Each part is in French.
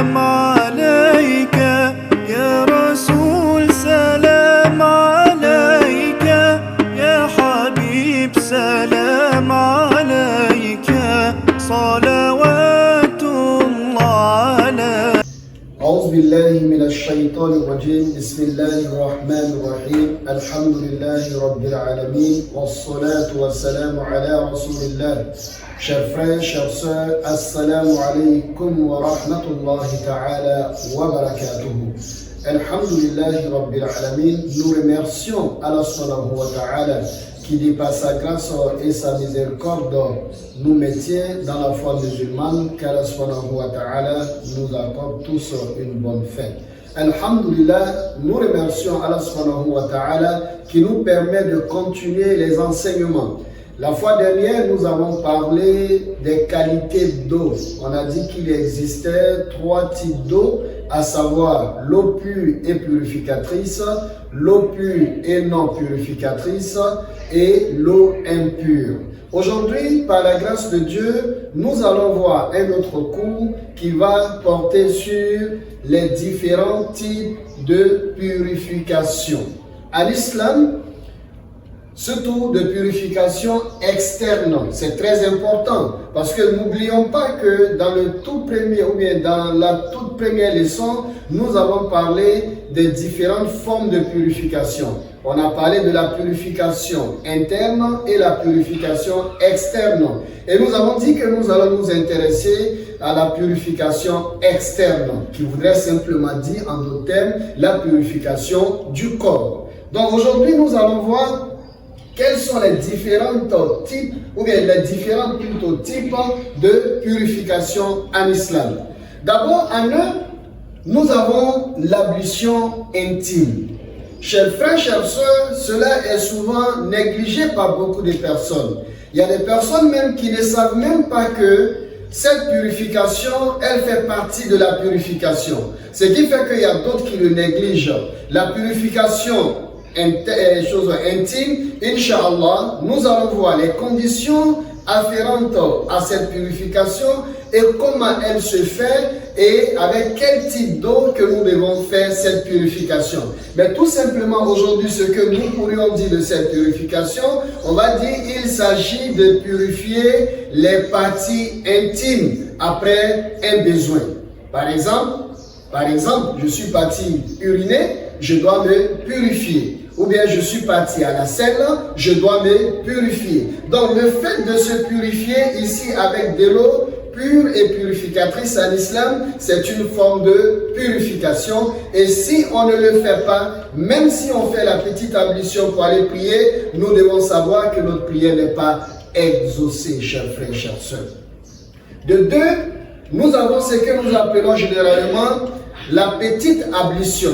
سلام عليك يا رسول سلام عليك يا حبيب سلام عليك صلوات الله عليك. أعوذ بالله من الشيطان الرجيم. بسم الله الرحمن الرحيم. الحمد لله رب العالمين والصلاة والسلام على رسول الله. Chers frères, chères sœurs, assalamu alaikum wa rahmatullahi ta'ala wa barakatuhu. Alhamdulillahi rabbil alamin. Nous remercions Allah subhanahu wa ta'ala qui, de par sa grâce et sa miséricorde, nous maintient dans la foi musulmane, qu'Allah subhanahu wa ta'ala nous accorde tous une bonne fin. Alhamdulillah, nous remercions Allah subhanahu wa ta'ala qui nous permet de continuer les enseignements. La fois dernière, nous avons parlé des qualités d'eau. On a dit qu'il existait 3 types d'eau, à savoir l'eau pure et purificatrice, l'eau pure et non purificatrice et l'eau impure. Aujourd'hui, par la grâce de Dieu, nous allons voir un autre cours qui va porter sur les différents types de purification. À l'islam, surtout de purification externe, c'est très important parce que n'oublions pas que dans le tout premier ou bien dans la toute première leçon, nous avons parlé des différentes formes de purification. On a parlé de la purification interne et la purification externe. Et nous avons dit que nous allons nous intéresser à la purification externe, qui voudrait simplement dire en d'autres termes la purification du corps. Donc aujourd'hui, nous allons voir quels sont les différents types ou bien les différents types de purification en islam. D'abord, en eux, nous avons l'ablution intime. Chers frères, chères sœurs, cela est souvent négligé par beaucoup de personnes. Il y a des personnes même qui ne savent même pas que cette purification, elle fait partie de la purification. Ce qui fait qu'il y a d'autres qui le négligent. La purification choses intimes, Inch'Allah, nous allons voir les conditions afférentes à cette purification et comment elle se fait et avec quel type d'eau que nous devons faire cette purification. Mais tout simplement aujourd'hui, ce que nous pourrions dire de cette purification, on va dire qu'il s'agit de purifier les parties intimes après un besoin. Par exemple, je suis parti uriner, je dois me purifier. Ou bien je suis parti à la selle, je dois me purifier. Donc le fait de se purifier ici avec de l'eau pure et purificatrice en islam, c'est une forme de purification. Et si on ne le fait pas, même si on fait la petite ablution pour aller prier, nous devons savoir que notre prière n'est pas exaucée, chers frères, chères sœurs. De deux, nous avons ce que nous appelons généralement la petite ablution.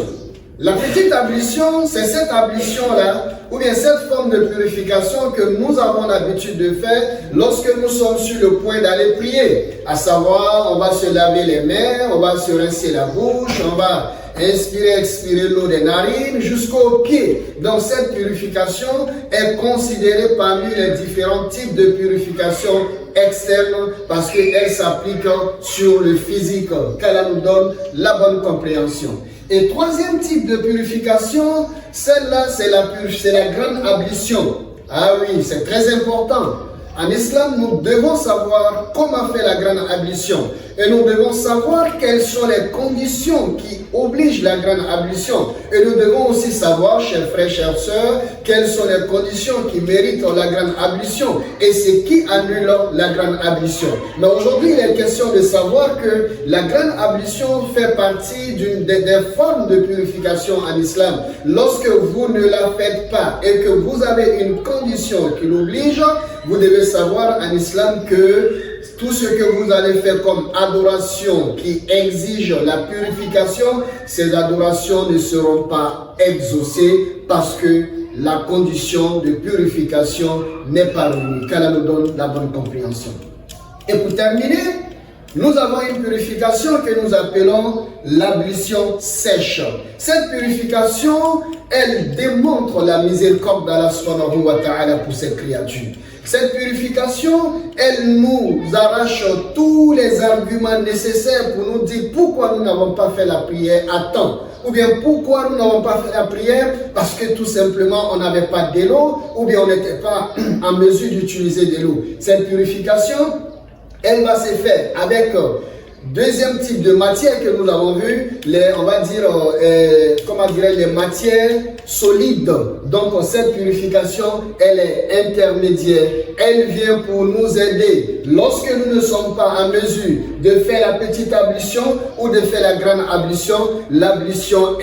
La petite ablution, c'est cette ablution-là, ou bien cette forme de purification que nous avons l'habitude de faire lorsque nous sommes sur le point d'aller prier. À savoir, on va se laver les mains, on va se rincer la bouche, on va inspirer, expirer l'eau des narines jusqu'aux pieds. Donc cette purification est considérée parmi les différents types de purification externe parce qu'elle s'applique sur le physique, qu'elle nous donne la bonne compréhension. Et troisième type de purification, celle-là, c'est la grande ablution. Ah oui, c'est très important. En islam, nous devons savoir comment faire la grande ablution. Et nous devons savoir quelles sont les conditions qui obligent la grande ablution. Et nous devons aussi savoir, chers frères, chères sœurs, quelles sont les conditions qui méritent la grande ablution. Et c'est qui annule la grande ablution. Mais aujourd'hui, il est question de savoir que la grande ablution fait partie des formes de purification en islam. Lorsque vous ne la faites pas et que vous avez une condition qui l'oblige, vous devez savoir en islam que tout ce que vous allez faire comme adoration qui exige la purification, ces adorations ne seront pas exaucées parce que la condition de purification n'est pas réunie. Qu'Allah nous donne la bonne compréhension. Et pour terminer, nous avons une purification que nous appelons l'ablution sèche. Cette purification, elle démontre la miséricorde d'Allah subhanahu wa ta'ala pour ses créatures. Cette purification, elle nous arrache tous les arguments nécessaires pour nous dire pourquoi nous n'avons pas fait la prière à temps. Ou bien pourquoi nous n'avons pas fait la prière? Parce que tout simplement on n'avait pas de l'eau, ou bien on n'était pas en mesure d'utiliser de l'eau. Cette purification, elle va se faire avec deuxième type de matière que nous avons vu, on va dire, les matières solides. Donc cette purification, elle est intermédiaire. Elle vient pour nous aider lorsque nous ne sommes pas en mesure de faire la petite ablution ou de faire la grande ablution. L'ablution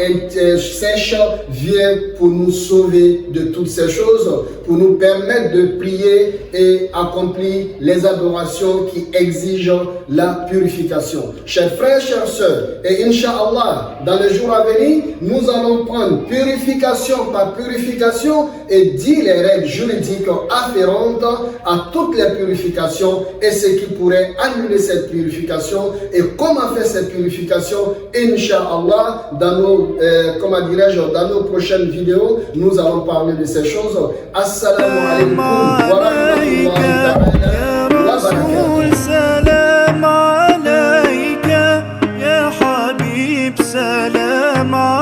sèche vient pour nous sauver de toutes ces choses, pour nous permettre de prier et accomplir les adorations qui exigent la purification. Chers frères, chères sœurs, et Inch'Allah, dans les jours à venir, nous allons prendre purification par purification et dire les règles juridiques afférentes à toutes les purifications et ce qui pourrait annuler cette purification et comment faire cette purification. Inch'Allah, dans nos prochaines vidéos, nous allons parler de ces choses. Assalamu alaikum wa rahmatullahi wa barakatuh. سلام عليك يا حبيب سلام عليك